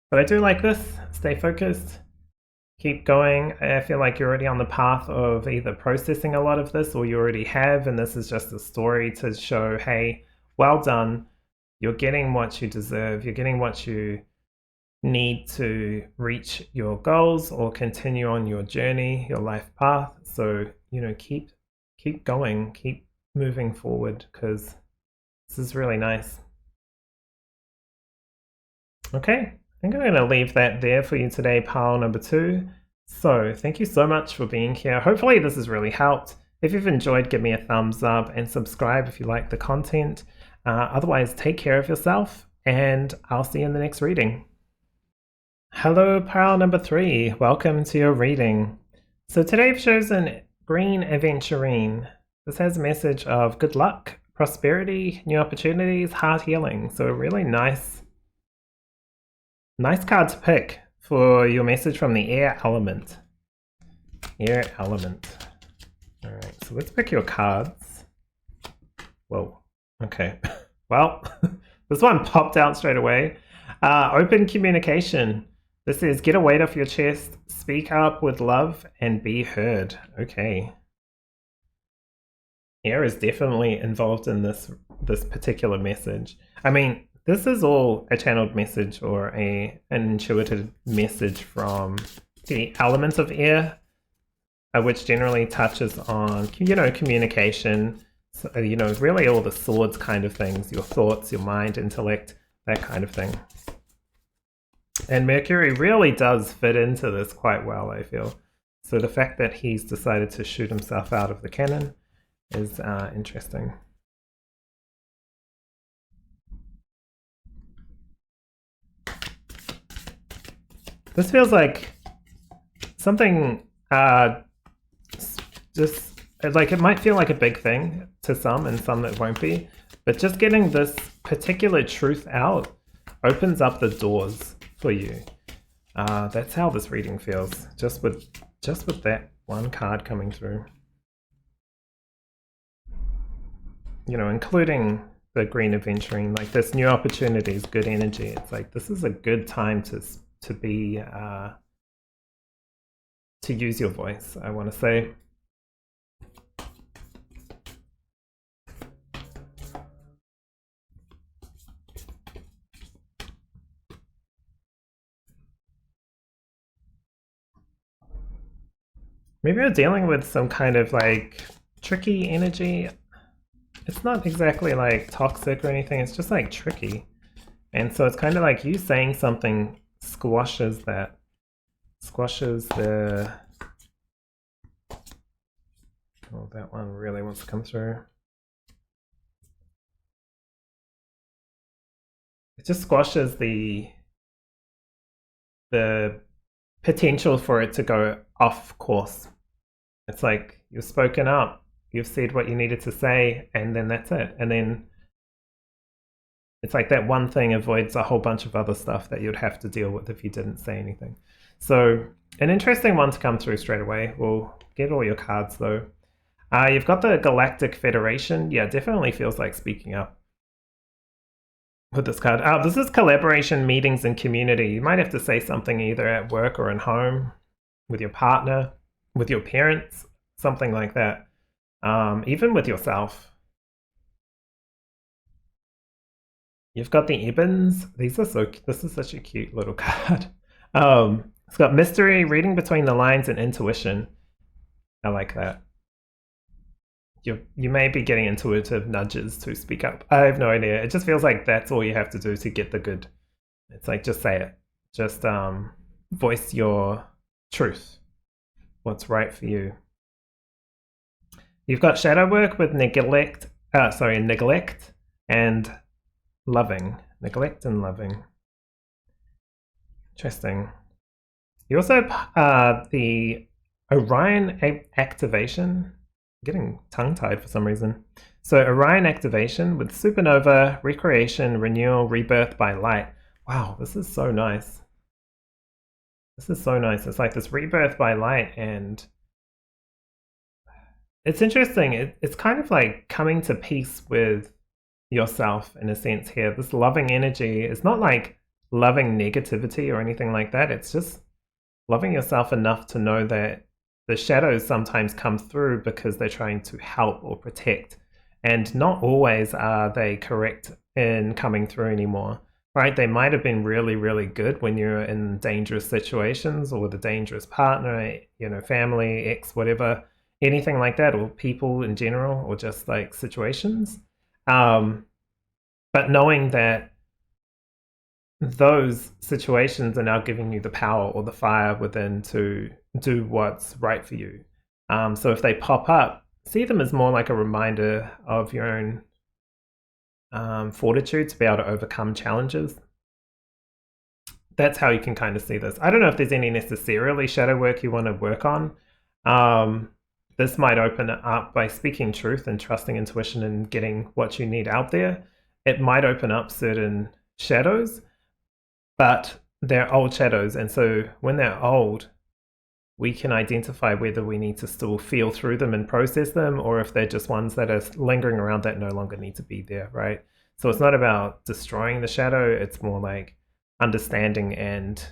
But I do like this. Stay focused. Keep going. I feel like you're already on the path of either processing a lot of this or you already have, and this is just a story to show, hey, well done. You're getting what you deserve. You're getting what you need to reach your goals or continue on your journey, your life path. So, keep going, keep moving forward, because this is really nice. Okay, I think I'm going to leave that there for you today, pile number 2. So thank you so much for being here. Hopefully this has really helped. If you've enjoyed, give me a thumbs up and subscribe if you like the content. Otherwise, take care of yourself, and I'll see you in the next reading. Hello, pile number 3. Welcome to your reading. So today I've chosen Green Adventurine. This has a message of good luck, prosperity, new opportunities, heart healing. So a really nice card to pick for your message from the air element. Air element. Alright, so let's pick your cards. Whoa, okay. Well, this one popped out straight away. Open communication. This is get a weight off your chest, speak up with love, and be heard. Okay. Air is definitely involved in this particular message. I mean, this is all a channeled message or an intuitive message from the element of air, which generally touches on, communication, so, really all the swords kind of things, your thoughts, your mind, intellect, that kind of thing. And Mercury really does fit into this quite well, I feel. So the fact that he's decided to shoot himself out of the cannon is interesting. This feels like something just like it might feel like a big thing to some and some that won't be, but just getting this particular truth out opens up the doors for you. That's how this reading feels, just with that one card coming through. Including the Green Adventuring, like this new opportunities, good energy. It's like this is a good time to be to use your voice, I want to say. Maybe you're dealing with some kind of like tricky energy. It's not exactly like toxic or anything, it's just like tricky. And so it's kind of like you saying something squashes the... Oh, that one really wants to come through. It just squashes the potential for it to go off course. It's like you've spoken up, you've said what you needed to say, and then that's it. And then it's like that one thing avoids a whole bunch of other stuff that you'd have to deal with if you didn't say anything. So an interesting one to come through straight away. We'll get all your cards though. You've got the Galactic Federation. Yeah, definitely feels like speaking up with this card. This is collaboration, meetings, and community. You might have to say something either at work or at home, with your partner, with your parents, something like that. Even with yourself. You've got the Ebons. This is such a cute little card. It's got mystery, reading between the lines, and intuition. I like that. You may be getting intuitive nudges to speak up. I have no idea. It just feels like that's all you have to do to get the good. It's like, just say it. Just voice your truth. What's right for you. You've got shadow work with neglect and loving. Neglect and loving. Interesting. You also have the Orion activation. I'm getting tongue-tied for some reason. So Orion activation with supernova, recreation, renewal, rebirth by light. Wow, this is so nice. This is so nice. It's like this rebirth by light, and it's interesting. It's kind of like coming to peace with yourself in a sense here. This loving energy is not like loving negativity or anything like that. It's just loving yourself enough to know that the shadows sometimes come through because they're trying to help or protect, and not always are they correct in coming through anymore, right? They might have been really, really good when you're in dangerous situations or with a dangerous partner, you know, family, ex, whatever, anything like that, or people in general, or just like situations. But knowing that those situations are now giving you the power or the fire within to do what's right for you. So if they pop up, see them as more like a reminder of your own fortitude to be able to overcome challenges. That's how you can kind of see this. I don't know if there's any necessarily shadow work you want to work on. This might open it up by speaking truth and trusting intuition and getting what you need out there. It might open up certain shadows, but they're old shadows. And so when they're old, we can identify whether we need to still feel through them and process them, or if they're just ones that are lingering around that no longer need to be there, right? So it's not about destroying the shadow, it's more like understanding and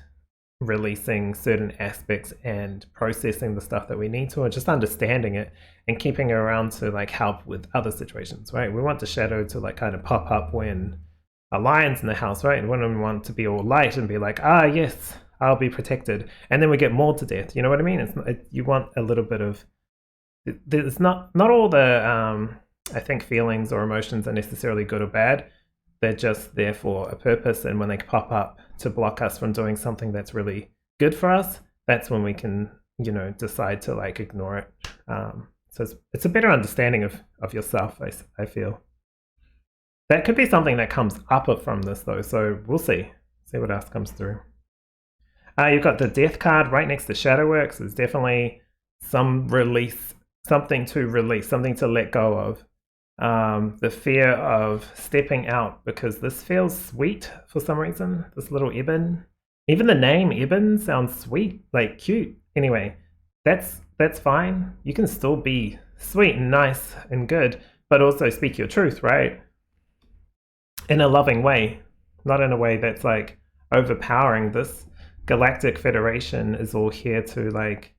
releasing certain aspects and processing the stuff that we need to, and just understanding it and keeping it around to like help with other situations, right? We want the shadow to like kind of pop up when a lion's in the house, right? And when we want to be all light and be like, ah, yes, I'll be protected, and then we get mauled to death. You know what I mean? You want a little bit of. It's not all the I think feelings or emotions are necessarily good or bad. They're just there for a purpose, and when they pop up to block us from doing something that's really good for us, that's when we can, you know, decide to like ignore it. So it's a better understanding of yourself. I feel that could be something that comes up from this though. So we'll see what else comes through. You've got the death card right next to shadow works. There's definitely some release, something to release, something to let go of. The fear of stepping out, because this feels sweet for some reason. This little Eben, even the name Eben sounds sweet, like cute. Anyway, that's fine. You can still be sweet and nice and good, but also speak your truth, right? In a loving way, not in a way that's like overpowering. This Galactic Federation is all here to like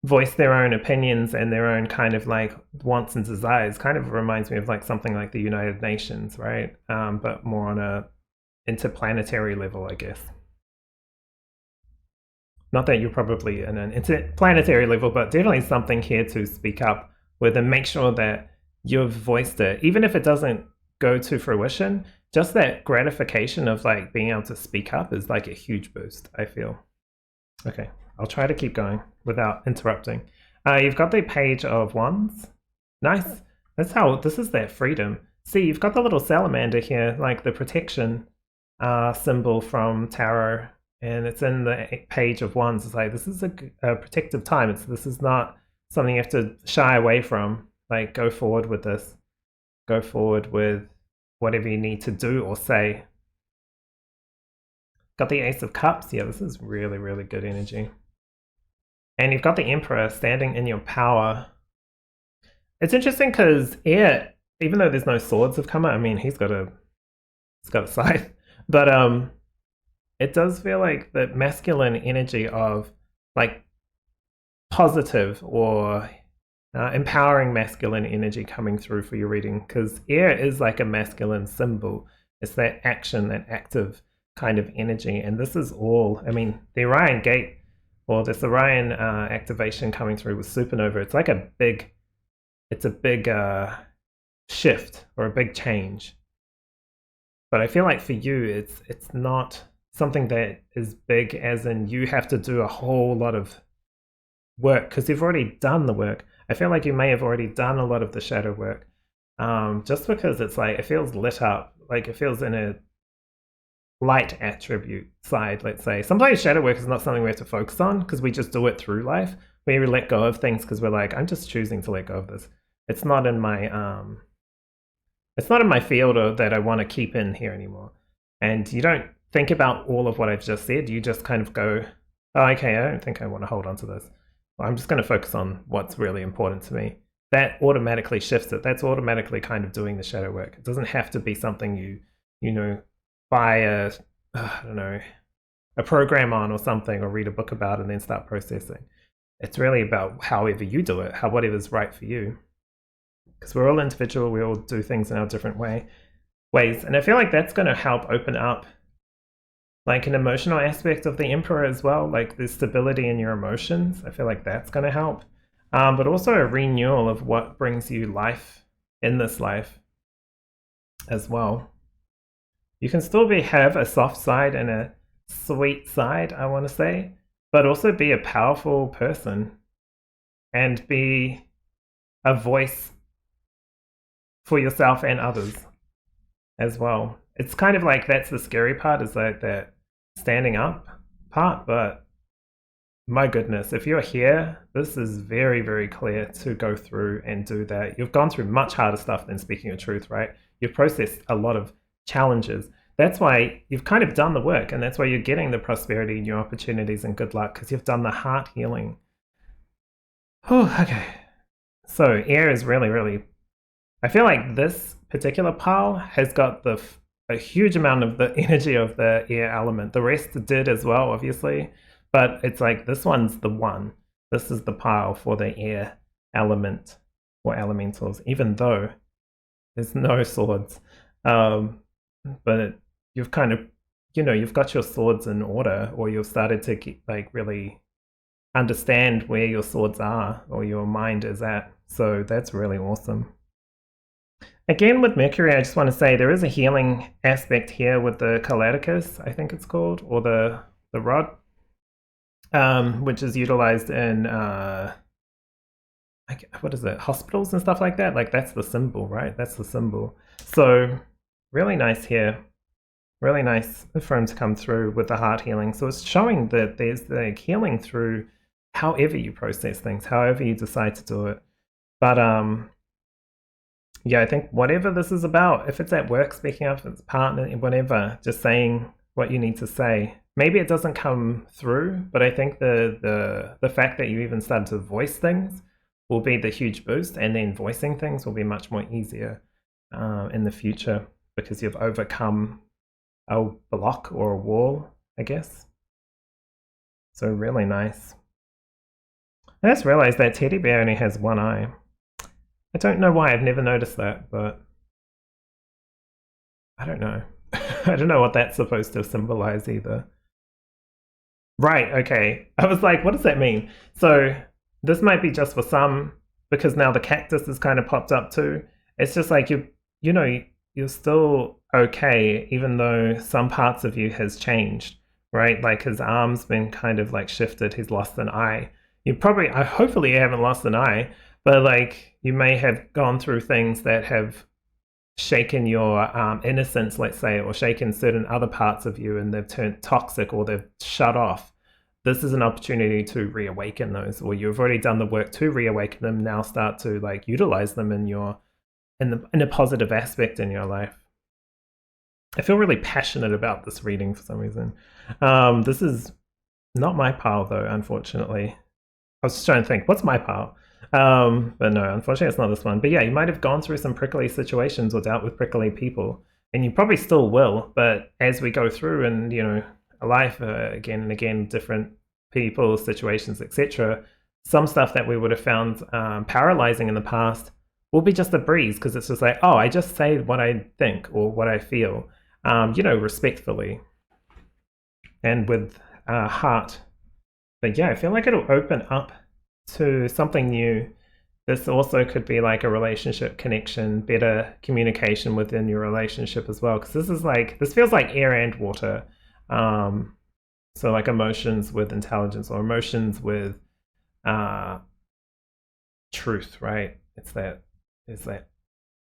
voice their own opinions and their own kind of like wants and desires. Kind of reminds me of like something like the United Nations, right? But more on a interplanetary level, I guess. Not that you're probably in an interplanetary level, but definitely something here to speak up with and make sure that you've voiced it, even if it doesn't go to fruition. Just that gratification of like being able to speak up is like a huge boost, I feel. Okay, I'll try to keep going without interrupting. You've got the Page of Wands. Nice. This is their freedom. See, you've got the little salamander here, like the protection symbol from tarot, and it's in the Page of Wands. It's like, this is a protective time. This is not something you have to shy away from. Like, go forward with this. Go forward with whatever you need to do or say. Got the Ace of Cups. Yeah, this is really, really good energy. And you've got the Emperor standing in your power. It's interesting because Air, even though there's no swords have come out, I mean, he's got a scythe, but it does feel like the masculine energy of like positive or empowering masculine energy coming through for your reading, because air is like a masculine symbol. It's that action, that active kind of energy, and this is all, I mean, the Orion Gate, or this Orion activation coming through with supernova, it's like a big shift or a big change. But I feel like for you, it's not something that is big as in you have to do a whole lot of work, because you've already done the work. I feel like you may have already done a lot of the shadow work, just because it's like, it feels lit up, like it feels in a light attribute side, let's say. Sometimes shadow work is not something we have to focus on because we just do it through life. We let go of things because we're like, I'm just choosing to let go of this. It's not in my field or that I want to keep in here anymore. And you don't think about all of what I've just said. You just kind of go, oh, okay, I don't think I want to hold on to this. I'm just going to focus on what's really important to me. That automatically shifts it. That's automatically kind of doing the shadow work. It doesn't have to be something you know, buy a, I don't know, a program on or something, or read a book about it and then start processing. It's really about however you do it, whatever's right for you. Because we're all individual, we all do things in our different ways. And I feel like that's going to help open up like an emotional aspect of the Emperor as well, like the stability in your emotions. I feel like that's going to help. But also a renewal of what brings you life in this life as well. You can still have a soft side and a sweet side, I want to say, but also be a powerful person and be a voice for yourself and others as well. It's kind of like that's the scary part, is like that standing up part, but my goodness, if you're here, this is very, very clear to go through and do that. You've gone through much harder stuff than speaking your truth, right? You've processed a lot of challenges. That's why you've kind of done the work, and that's why you're getting the prosperity, new opportunities, and good luck, because you've done the heart healing. Whew, okay. So air is really, really... I feel like this particular pile has got a huge amount of the energy of the air element. The rest did as well, obviously. But it's like this one's the one. This is the pile for the air element or elementals, even though there's no swords. But you've kind of, you've got your swords in order, or you've started to really understand where your swords are or your mind is at. So that's really awesome. Again, with Mercury, I just want to say there is a healing aspect here with the Calaticus, I think it's called, or the rod. Which is utilized in what is it, hospitals and stuff like that. Like that's the symbol, right? That's the symbol. So really nice here, really nice for him to come through with the heart healing. So it's showing that there's like healing through however you process things, however you decide to do it. But yeah, I think whatever this is about, if it's at work, speaking up, if it's partner, whatever, just saying what you need to say. Maybe it doesn't come through, but I think the fact that you even started to voice things will be the huge boost, and then voicing things will be much more easier in the future, because you've overcome a block or a wall, I guess. So really nice. I just realized that teddy bear only has one eye. I don't know why, I've never noticed that, but I don't know. I don't know what that's supposed to symbolize either. Right, okay. I was like, what does that mean? So this might be just for some, because now the cactus has kind of popped up too. It's just like you're still okay, even though some parts of you has changed, right? Like his arm's been kind of like shifted, he's lost an eye. Hopefully you haven't lost an eye, but like you may have gone through things that have shaken your innocence, let's say, or shaken certain other parts of you, and they've turned toxic or they've shut off. This is an opportunity to reawaken those, or you've already done the work to reawaken them. Now start to like utilize them in a positive aspect in your life. I feel really passionate about this reading for some reason. This is not my pile though, unfortunately. I was just trying to think, what's my pile? But no, unfortunately it's not this one. But yeah, you might have gone through some prickly situations or dealt with prickly people, and you probably still will, but as we go through and a life again and again, different people, situations, etc., some stuff that we would have found paralyzing in the past will be just a breeze, because it's just like, oh, I just say what I think or what I feel, respectfully and with heart. But yeah, I feel like it'll open up to something new. This also could be like a relationship connection, better communication within your relationship as well, because this feels like air and water. So like emotions with intelligence, or emotions with truth, right? It's that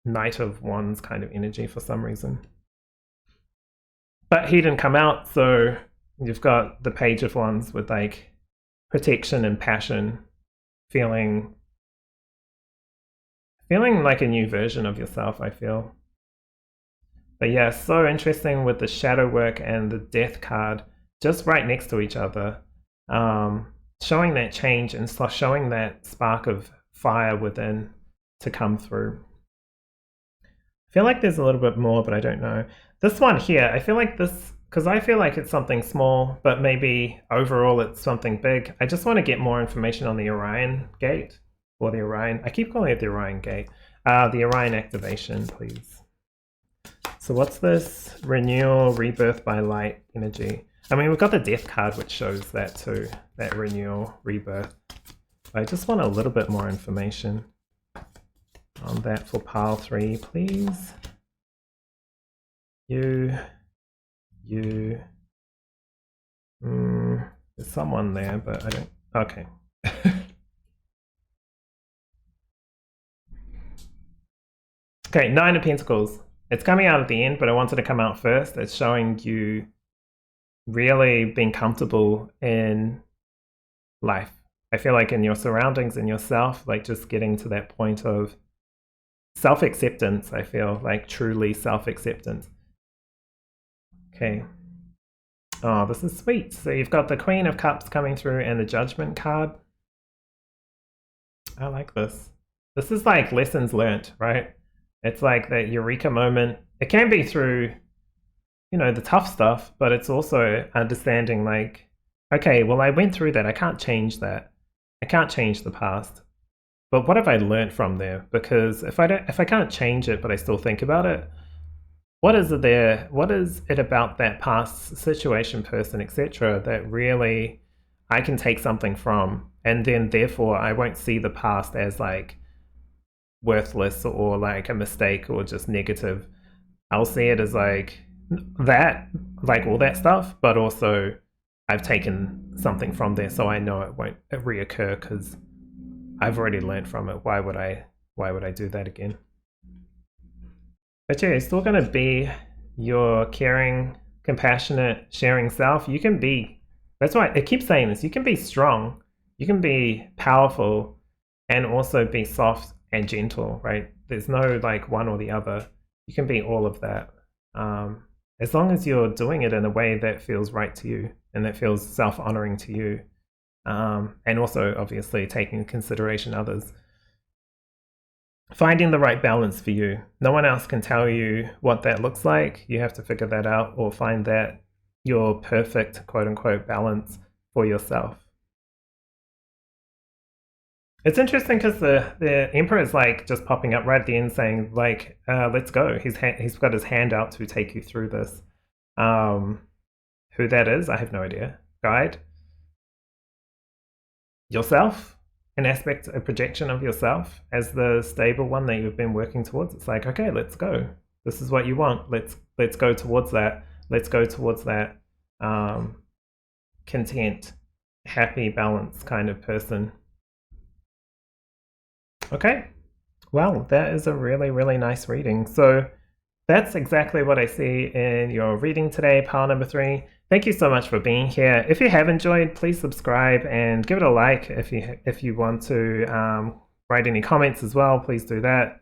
Knight of Wands kind of energy for some reason. But he didn't come out, so you've got the Page of Wands with like protection and passion, feeling like a new version of yourself, I feel. But yeah, so interesting with the shadow work and the death card just right next to each other, showing that change and showing that spark of fire within to come through. I feel like there's a little bit more, but I don't know. This one here, I feel like this because I feel like it's something small, but maybe overall it's something big. I just want to get more information on the Orion gate, or the Orion. I keep calling it the Orion gate. The Orion activation, please. So what's this? Renewal, rebirth by light energy. I mean, we've got the death card, which shows that too, that renewal, rebirth. I just want a little bit more information on that for pile 3, please. There's someone there, but I don't, okay. Okay, 9 of Pentacles. It's coming out at the end, but I wanted to come out first. It's showing you really being comfortable in life. I feel like in your surroundings, in yourself, like just getting to that point of self-acceptance. I feel like truly self-acceptance. Okay. Oh, this is sweet. So you've got the Queen of Cups coming through and the Judgment card. I like this. This is like lessons learnt, right? It's like that eureka moment. It can be through, you know, the tough stuff, but it's also understanding like, okay, well, I went through that. I can't change that. I can't change the past. But what have I learned from there? Because if I can't change it, but I still think about it, what is it there? What is it about that past situation, person, etc., that really I can take something from, and then therefore I won't see the past as like worthless or like a mistake or just negative. I'll see it as like that, like all that stuff, but also I've taken something from there, so I know it won't reoccur because I've already learned from it. Why would I do that again? But yeah, it's still going to be your caring, compassionate, sharing self. You can be, that's why I keep saying this, you can be strong, you can be powerful, and also be soft and gentle, right? There's no like one or the other. You can be all of that. As long as you're doing it in a way that feels right to you and that feels self-honoring to you. And also obviously taking into consideration others. Finding the right balance for you. No one else can tell you what that looks like. You have to figure that out or find that your perfect quote unquote balance for yourself. It's interesting because the Emperor is like just popping up right at the end saying like, let's go. He's got his hand out to take you through this. Who that is, I have no idea. Guide. Yourself. An aspect, a projection of yourself as the stable one that you've been working towards. It's like, okay, let's go. This is what you want. Let's go towards that. Let's go towards that content, happy, balanced kind of person. Okay, well, that is a really, really nice reading. So that's exactly what I see in your reading today, pile number 3. Thank you so much for being here. If you have enjoyed, please subscribe and give it a like. If you want to write any comments as well, please do that.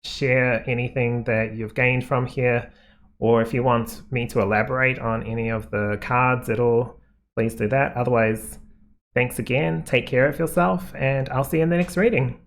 Share anything that you've gained from here, or if you want me to elaborate on any of the cards at all, please do that. Otherwise, thanks again. Take care of yourself, and I'll see you in the next reading.